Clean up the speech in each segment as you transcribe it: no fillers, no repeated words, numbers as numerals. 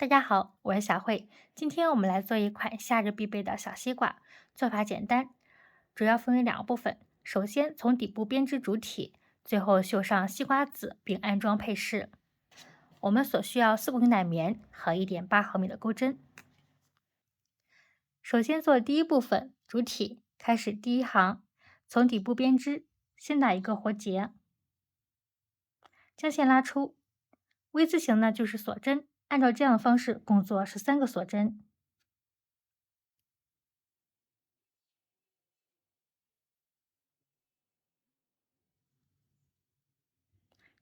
大家好，我是小慧。今天我们来做一款夏日必备的小西瓜，做法简单，主要分为两个部分。首先从底部编织主体，最后绣上西瓜籽并安装配饰。我们所需要4公斤奶棉和1.8毫米的钩针。首先做第一部分，主体，开始第一行，从底部编织，先打一个活结，将线拉出，V 字形呢就是锁针，按照这样的方式共做13个锁针。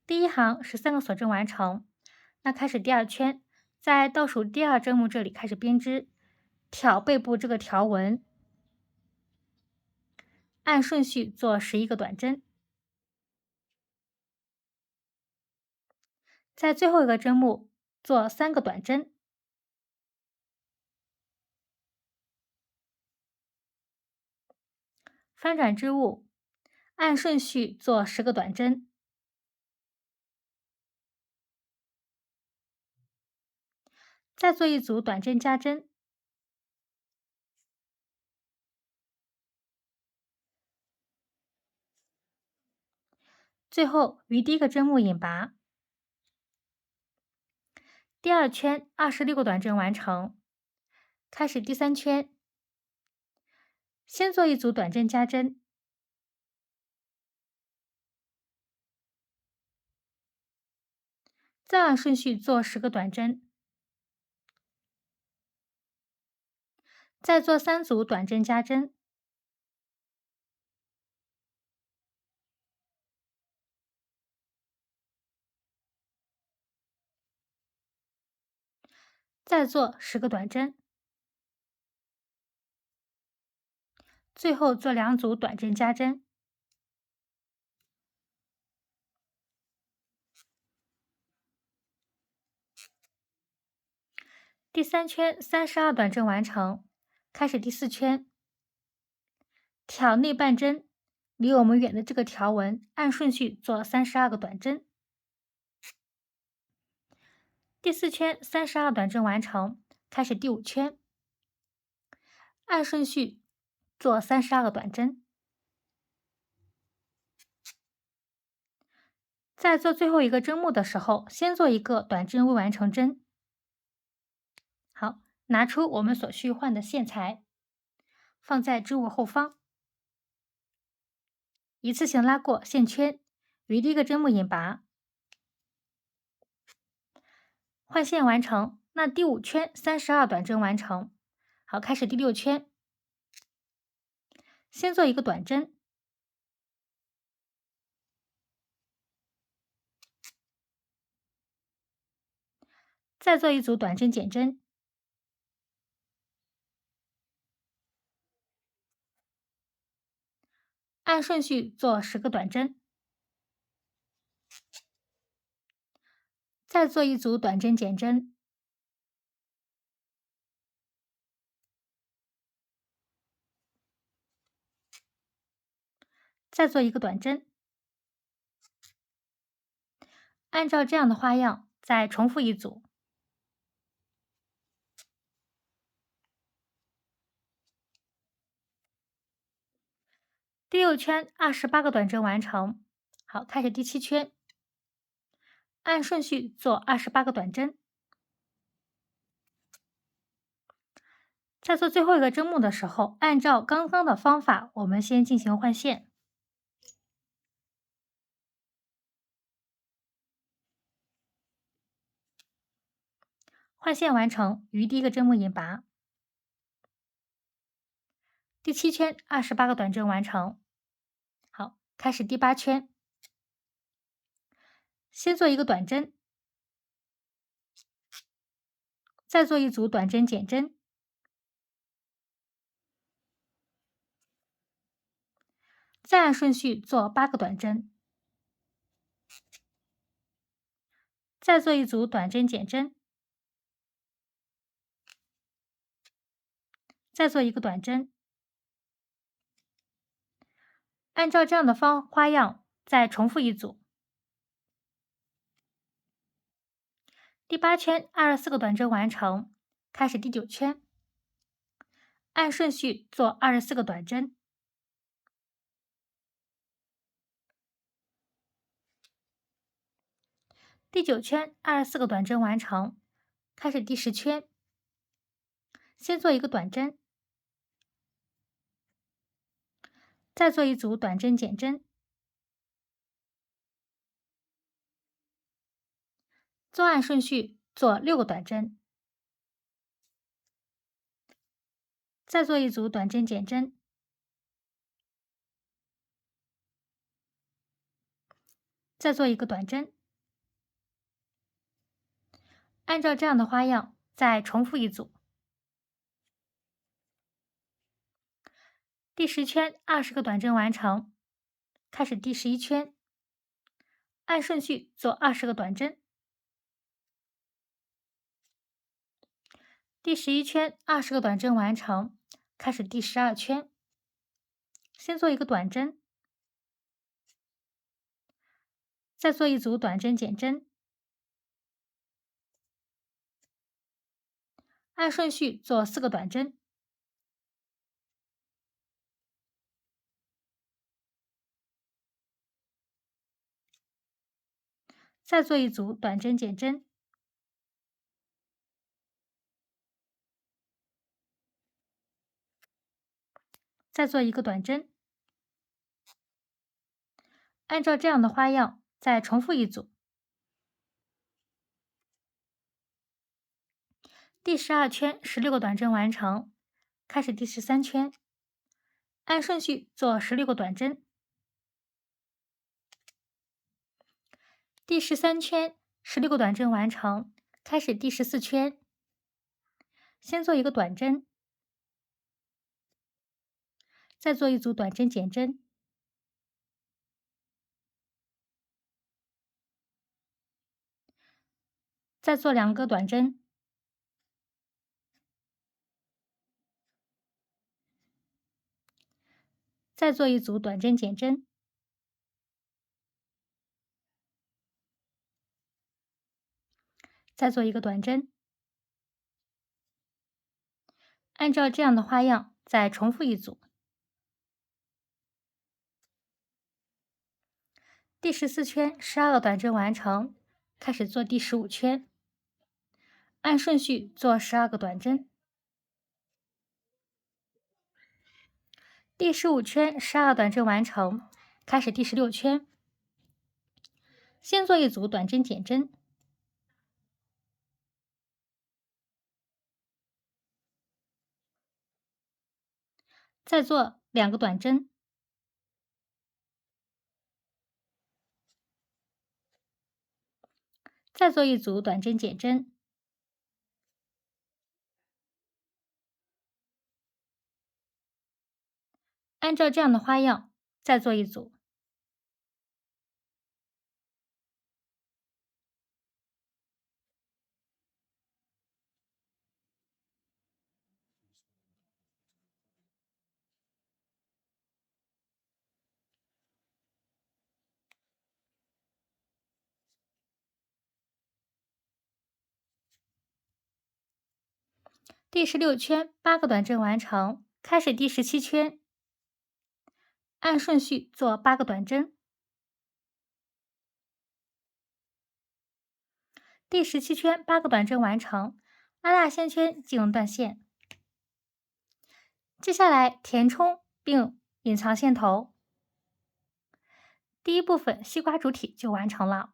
第一行13个锁针完成，那开始第二圈，在倒数第二针目这里开始编织，挑背部这个条纹，按顺序做11个短针，在最后一个针目做3个短针，翻转织物，按顺序做10个短针，再做一组短针加针，最后于第一个针目引拔。第二圈26个短针完成，开始第三圈，先做一组短针加针，再按顺序做10个短针，再做3组短针加针，再做10个短针，最后做2组短针加针。第三圈32短针完成，开始第4圈，挑内半针，离我们远的这个条纹，按顺序做32个短针。第4圈32短针完成，开始第5圈，按顺序做32个短针。在做最后一个针目的时候，先做一个短针未完成针。好，拿出我们所需换的线材，放在织物后方，一次性拉过线圈，于第一个针目引拔，换线完成。那第5圈32短针完成。好，开始第6圈，先做一个短针，再做一组短针减针，按顺序做10个短针，再做一组短针减针，再做一个短针。按照这样的花样再重复一组。第6圈28个短针完成。好，开始第7圈，按顺序做28个短针。在做最后一个针目的时候，按照刚刚的方法，我们先进行换线。换线完成，于第一个针目引拔。第7圈28个短针完成。好，开始第8圈，先做一个短针，再做一组短针减针，再按顺序做8个短针，再做一组短针减针，再做一个短针。按照这样的花样再重复一组。第8圈24个短针完成，开始第9圈，按顺序做24个短针。第9圈24个短针完成，开始第10圈，先做一个短针，再做一组短针减针，做按顺序做6个短针，再做一组短针减针，再做一个短针。按照这样的花样再重复一组。第10圈20个短针完成，开始第11圈，按顺序做20个短针。第11圈20个短针完成，开始第12圈，先做一个短针，再做一组短针减针，按顺序做4个短针，再做一组短针减针，再做一个短针。按照这样的花样再重复一组。第12圈16个短针完成，开始第13圈，按顺序做16个短针。第13圈16个短针完成，开始第14圈，先做一个短针，再做一组短针减针，再做2个短针，再做一组短针减针，再做一个短针。按照这样的花样再重复一组。第14圈12个短针完成，开始做第15圈，按顺序做12个短针。第15圈12个短针完成，开始第16圈，先做一组短针减针，再做2个短针，再做一组短针减针，按照这样的花样再做一组。第16圈8个短针完成，开始第17圈，按顺序做8个短针。第17圈8个短针完成，拉大线圈进入断线。接下来填充并隐藏线头，第一部分西瓜主体就完成了。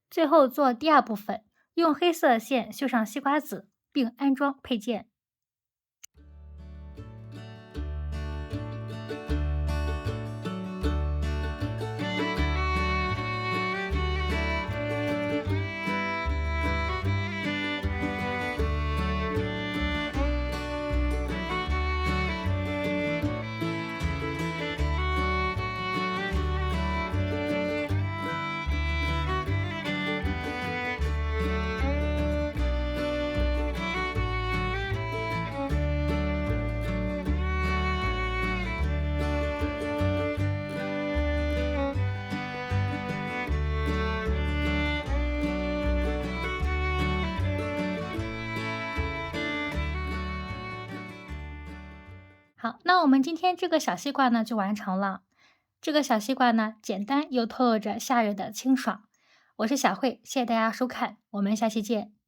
最后做第2部分，用黑色线绣上西瓜籽，并安装配件。好，那我们今天这个小西瓜呢就完成了。这个小西瓜呢，简单又透露着夏日的清爽。我是小慧，谢谢大家收看，我们下期见。